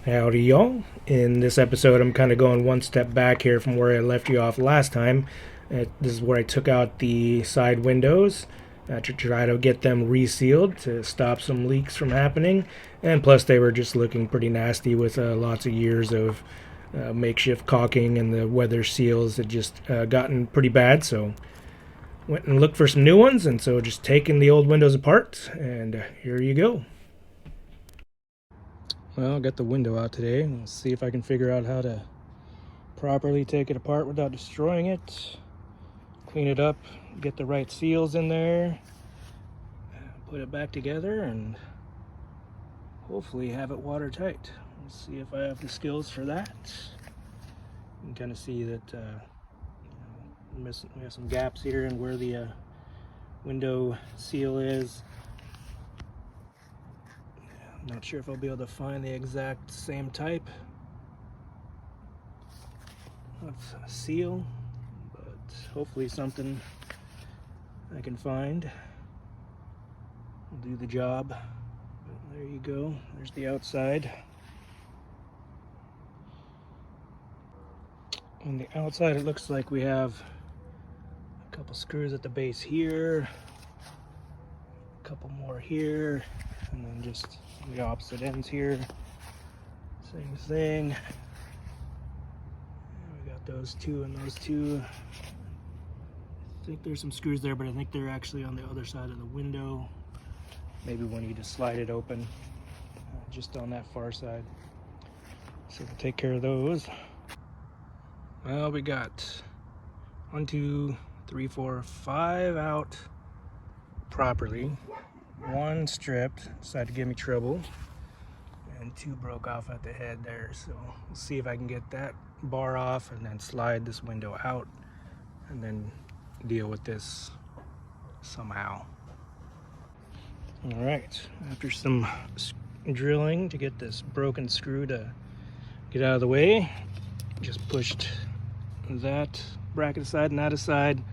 Howdy, y'all. In this episode, I'm kind of going one step back here from where I left you off last time. This is where I took out the side windows to try to get them resealed to stop some leaks from happening. And plus, they were just looking pretty nasty with lots of years of makeshift caulking, and the weather seals had just gotten pretty bad. So, went and looked for some new ones, and so just taking the old windows apart, and here you go. Well, I got the window out today. Let's see if I can figure out how to properly take it apart without destroying it. Clean it up, get the right seals in there, put it back together, and hopefully have it watertight. Let's see if I have the skills for that. You can kind of see that we have some gaps here in where the window seal is. Not sure if I'll be able to find the exact same type of seal, but hopefully something I can find will do the job. But there you go. There's the outside. On the outside, it looks like we have a couple screws at the base here, a couple more here, and then just the opposite ends here. Same thing. We got those two and those two. I think there's some screws there, but I think they're actually on the other side of the window. Maybe when you just slide it open, just on that far side. So we'll take care of those. Well, we got 1, 2, 3, 4, 5 out properly. 1 stripped, decided to give me trouble, and 2 broke off at the head there. So we'll see if I can get that bar off and then slide this window out and then deal with this somehow. All right, after some drilling to get this broken screw to get out of the way, just pushed that bracket aside and that aside,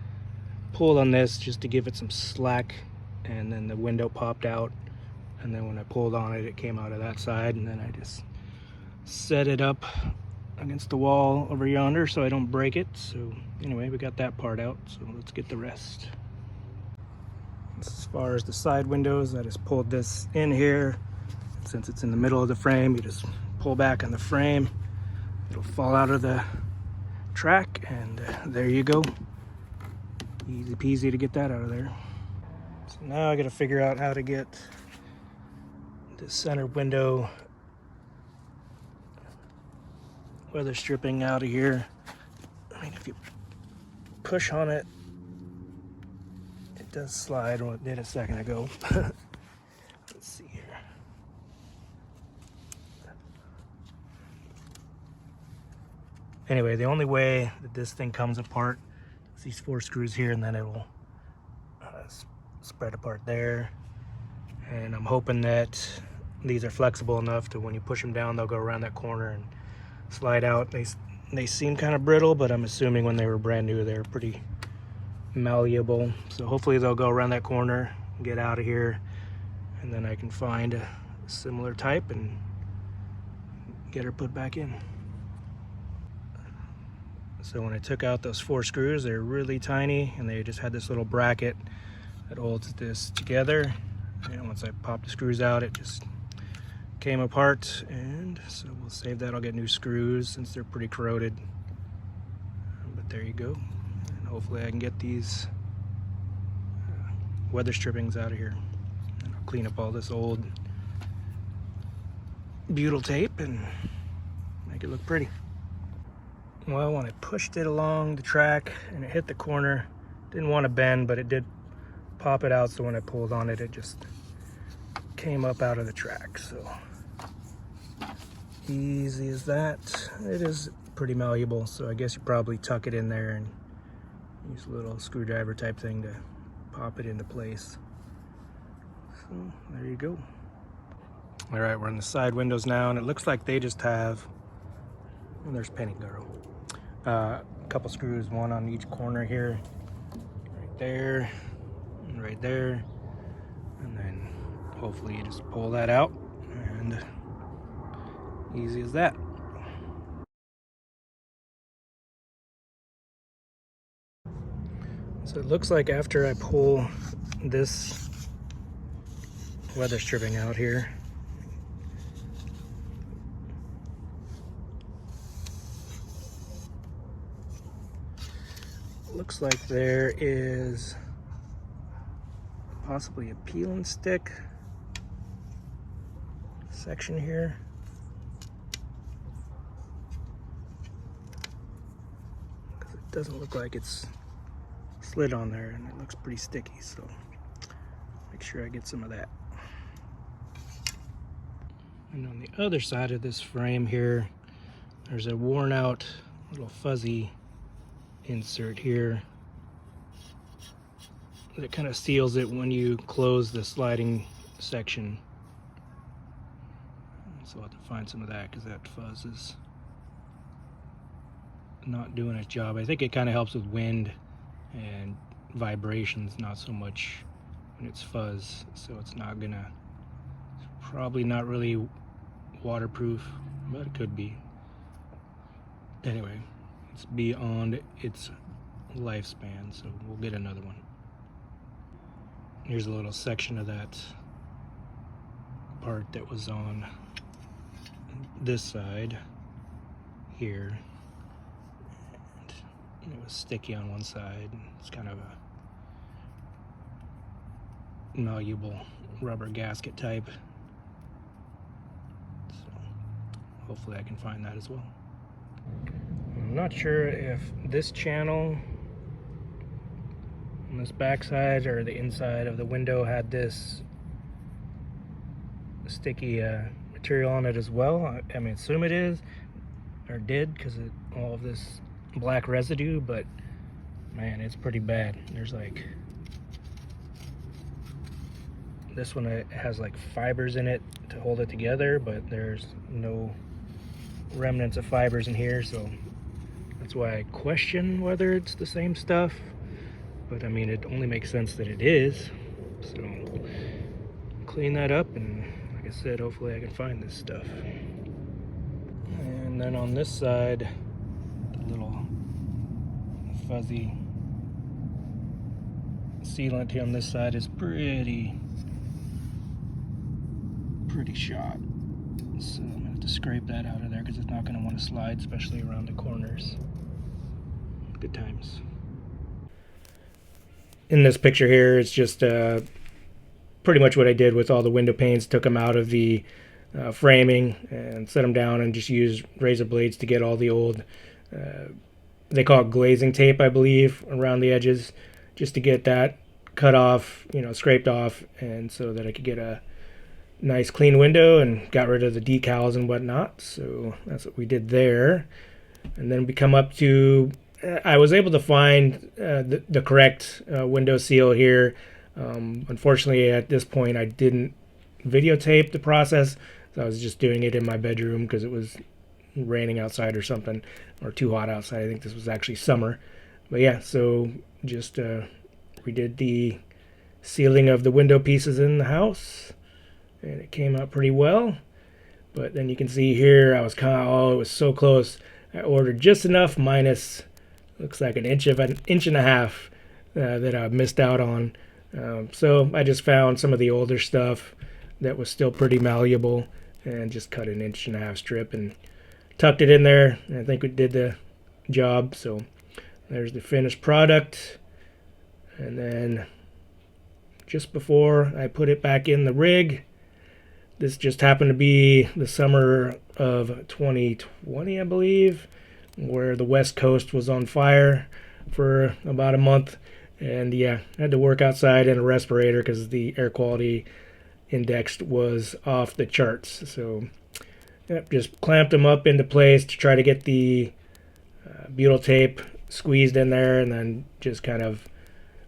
pulled on this just to give it some slack, and then the window popped out, and then when I pulled on it, it came out of that side, and then I just set it up against the wall over yonder so I don't break it. So anyway, we got that part out, so let's get the rest. As far as the side windows, I just pulled this in here. Since it's in the middle of the frame, you just pull back on the frame, it'll fall out of the track, and there you go. Easy peasy to get that out of there. So now I got to figure out how to get the center window weather stripping out of here. I mean, if you push on it, it does slide. Well, it did a second ago. Let's see here. Anyway, the only way that this thing comes apart is these 4 screws here, and then it will spread apart there. And I'm hoping that these are flexible enough to when you push them down, they'll go around that corner and slide out. They seem kind of brittle, but I'm assuming when they were brand new, they were pretty malleable. So hopefully they'll go around that corner, get out of here, and then I can find a similar type and get her put back in. So when I took out those 4 screws, they're really tiny, and they just had this little bracket that holds this together. And once I popped the screws out, it just came apart, and so we'll save that. I'll get new screws since they're pretty corroded. But there you go. And hopefully I can get these weather strippings out of here. And I'll clean up all this old butyl tape and make it look pretty. Well, when I pushed it along the track and it hit the corner, didn't want to bend, but it did pop it out. So when I pulled on it, it just came up out of the track. So easy as that. It is pretty malleable, so I guess you probably tuck it in there and use a little screwdriver type thing to pop it into place. So there you go. All right, we're in the side windows now, and it looks like they just have, and there's Penny Girl, a couple screws, one on each corner here, right there and right there, and then hopefully you just pull that out and Easy as that. So it looks like after I pull this weather stripping out here, looks like there is possibly a peel and stick section here. Because it doesn't look like it's slid on there, and it looks pretty sticky, so make sure I get some of that. And on the other side of this frame here, there's a worn out little fuzzy insert here that kind of seals it when you close the sliding section. So I'll have to find some of that because that fuzz is not doing its job. I think it kind of helps with wind and vibrations, not so much when it's fuzz. So it's not gonna, it's probably not really waterproof, but it could be. Anyway, it's beyond its lifespan, so we'll get another one. Here's a little section of that part that was on this side here. And it was sticky on one side. It's kind of a malleable rubber gasket type. So hopefully I can find that as well. I'm not sure if this channel on this back side or the inside of the window had this sticky material on it as well. I mean, assume it is, or did, because all of this black residue, but man, it's pretty bad. There's like, this one, it has like fibers in it to hold it together, but there's no remnants of fibers in here, so that's why I question whether it's the same stuff. But I mean, it only makes sense that it is. So clean that up, and like I said, hopefully I can find this stuff. And then on this side, the little fuzzy sealant here on this side is pretty shot. So I'm gonna have to scrape that out of there because it's not gonna want to slide, especially around the corners. Good times. In this picture here, it's just pretty much what I did with all the window panes. Took them out of the framing and set them down, and just used razor blades to get all the old, they call it glazing tape, I believe, around the edges, just to get that cut off, you know, scraped off, and so that I could get a nice clean window, and got rid of the decals and whatnot. So that's what we did there. And then we come up to, I was able to find the correct window seal here. Unfortunately, at this point, I didn't videotape the process, so I was just doing it in my bedroom because it was raining outside or something, or too hot outside. I think this was actually summer. But yeah, so just we did the sealing of the window pieces in the house, and it came out pretty well. But then you can see here, I was kind of, oh, it was so close. I ordered just enough, minus, looks like an inch and a half that I missed out on. So I just found some of the older stuff that was still pretty malleable, and just cut an inch and a half strip and tucked it in there. And I think it did the job. So there's the finished product. And then just before I put it back in the rig, this just happened to be the summer of 2020, I believe, where the West Coast was on fire for about a month. And yeah, I had to work outside in a respirator because the air quality index was off the charts. So yep, just clamped them up into place to try to get the butyl tape squeezed in there, and then just kind of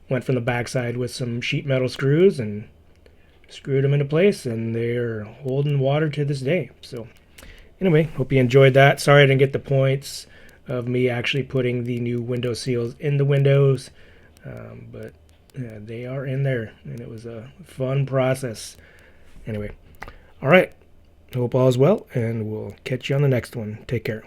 went from the backside with some sheet metal screws and screwed them into place, and they're holding water to this day. So anyway, hope you enjoyed that. Sorry I didn't get the points of me actually putting the new window seals in the windows, but yeah, they are in there, and it was a fun process. Anyway, all right, Hope all is well, and we'll catch you on the next one. Take care.